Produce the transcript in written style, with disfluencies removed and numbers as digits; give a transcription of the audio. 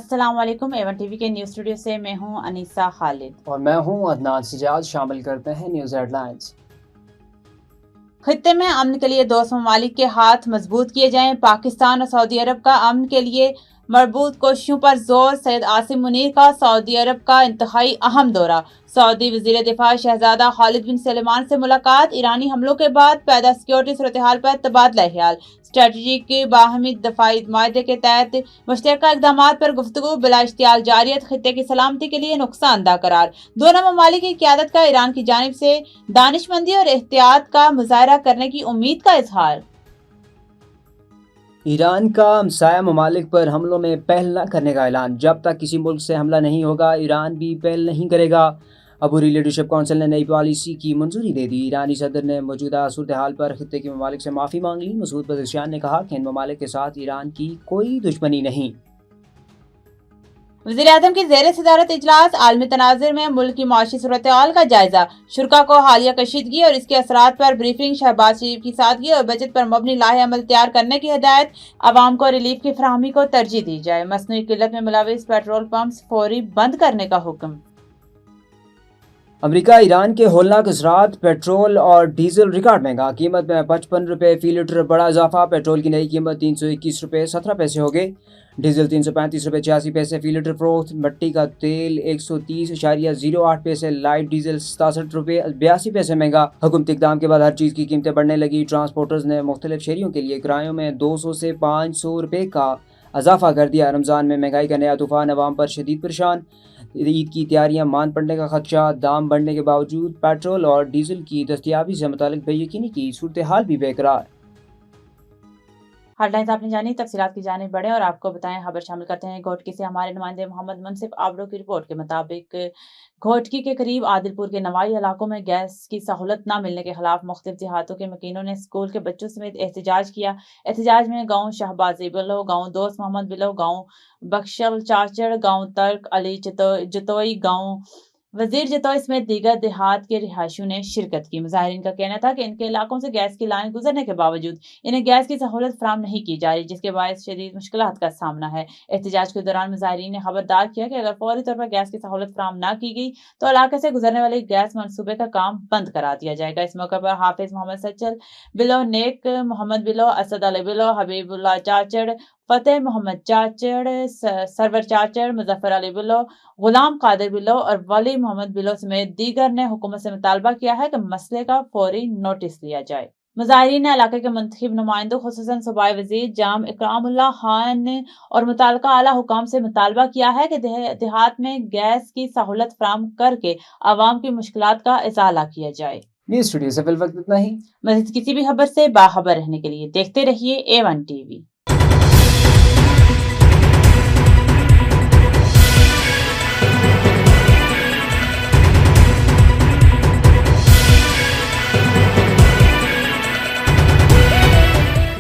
अस्सलाम वालेकुम। Avon TV के न्यूज़ स्टूडियो से मैं हूं अनीसा खालिद और मैं हूं अदनान सिजाद। शामिल करते हैं न्यूज़ हेडलाइंस। खित्ते में अमन के लिए दोस्त ममालिक के हाथ मजबूत किए जाएं। पाकिस्तान और सऊदी अरब का अमन के लिए मरबूत कोशिशों पर जोर। सैयद आसिम मुनीर का सऊदी अरब का इंतहाई अहम दौरा। सऊदी वजीर दिफा शहजादा खालिद बिन सलमान से मुलाकात। ईरानी हमलों के बाद पैदा सिक्योरिटी सूरत हाल पर तबादला ख्याल। स्ट्रेटजी के बाहमी दफाई माहे के तहत मुश्तरका इकदाम पर गुफ्तगू। बिला इश्तियाल जारियत खित्ते की सलामती के लिए नुकसानदा करार। दोनों ममालिक की क़यादत का ईरान की जानिब से दानिशमंदी और एहतियात का मुजाहरा करने की उम्मीद का इजहार। ईरान का हमसाया ममालिक पर हमलों में पहल न करने का ऐलान। जब तक किसी मुल्क से हमला नहीं होगा ईरान भी पहल नहीं करेगा। अबूरी लीडरशिप काउंसिल ने नई पॉलिसी की मंजूरी दे दी। ईरानी सदर ने मौजूदा सूरत हाल पर खित्ते के ममालिक से माफ़ी मांग ली। मसूद पज़ेशियान ने कहा कि इन ममालिक के साथ ईरान की कोई दुश्मनी नहीं। वज़ीर-ए-आज़म की ज़ेर सदारत इजलास। आलमी तनाज़ुर में मुल्क की माशी सूरत-ए-हाल का जायजा। शुरा को हालिया कशीदगी और इसके असरात पर ब्रीफिंग। शहबाज शरीफ की सादगी और बजट पर मबनी लाहे अमल तैयार करने की हिदायत। आवाम को रिलीफ की फराहमी को तरजीह दी जाए। मसनूई किल्लत में मुलविस पेट्रोल पंप्स फौरी बंद करने का हुक्म। अमेरिका ईरान के होलनाक असरात। पेट्रोल और डीजल रिकॉर्ड महंगा। कीमत में 55 रुपये फी लीटर बड़ा इजाफा। पेट्रोल की नई कीमत 321 रुपये 17 पैसे हो गई। डीजल 335 रुपये 86 पैसे फी लीटर फरोख्त। मिट्टी का तेल 130.08 पैसे। लाइट डीजल 67 रुपये 82 पैसे महंगा। हुकूमती इक़दाम के बाद हर चीज़ की कीमतें बढ़ने लगी। ट्रांसपोर्टर्स ने मुख्तलिफ शहरियों के लिए किरायों में 200 से 500 रुपये का इजाफा कर दिया। रमज़ान में महंगाई का नया तूफान। अवाम पर शदीद परेशान। ईद की तैयारियां मान पड़ने का खदशा। दाम बढ़ने के बावजूद पेट्रोल और डीजल की दस्तयाबी से मुतालिक बेयकीनी की सूरत हाल भी बेकरार। हेडलाइंस आपने जानी। तफसीलात की जाने बढ़े और आपको बताएं। खबर शामिल करते हैं घोटकी से। हमारे नुमाइंदे मोहम्मद मुनसिफ आबड़ो की रिपोर्ट के मुताबिक घोटकी के करीब आदिलपुर के नवाई इलाकों में गैस की सहूलत न मिलने के खिलाफ मुख्तलिफ देहातों के मकीनों ने स्कूल के बच्चों समेत एहतजाज किया। एहतजाज में गाँव शहबाजी बिलो, गाँव दोस्त मोहम्मद बिलो, गाँव बख्शल चाचड़, गाँव तर्क अली जतोई, गाँव वजीर जतोई समेत दीगर देहात के रिहायशियों ने शिरकत की। मुजाहिरीन का कहना था कि इनके इलाकों से गैस की लाइन गुजरने के बावजूद इन्हें गैस की सहूलत फराहम नहीं की जा रही, जिसके बायस शदीद मुश्किलात का सामना है। एहतजाज के दौरान मुजाहिरीन ने खबरदार किया कि अगर फौरी तौर पर गैस की सहूलत फराहम न की गई तो इलाके से गुजरने वाले गैस मनसूबे का काम बंद करा दिया जाएगा। इस मौके पर हाफिज मोहम्मद सचल बिलो, नेक मोहम्मद बिलो, असद अली बिलो, हबीबुल्लाह चाचड़, फतेह Mohammad चाचड़, server चाचड़, Muzaffar Ali below, Ghulam Qadir below और वली मोहम्मद बिलो समेत दीगर ने हुकूमत से मुतालबा किया है कि मसले का फौरी नोटिस लिया जाए। मुजाहिरीन ने इलाके के मुंतखब नुमाइंदों खुसूसन सूबाई वजीर जाम इकरामुल्लाह खान और मुतल्लिका आला हुकाम से मुतालबा किया है कि देहात में गैस की सहूलत फराहम करके आवाम की मुश्किलात का इजाला किया जाए। न्यूज़ स्टूडियो से फिल वक्त इतना ही। मज़ीद किसी भी खबर से बाखबर रहने के लिए देखते रहिए A1 TV।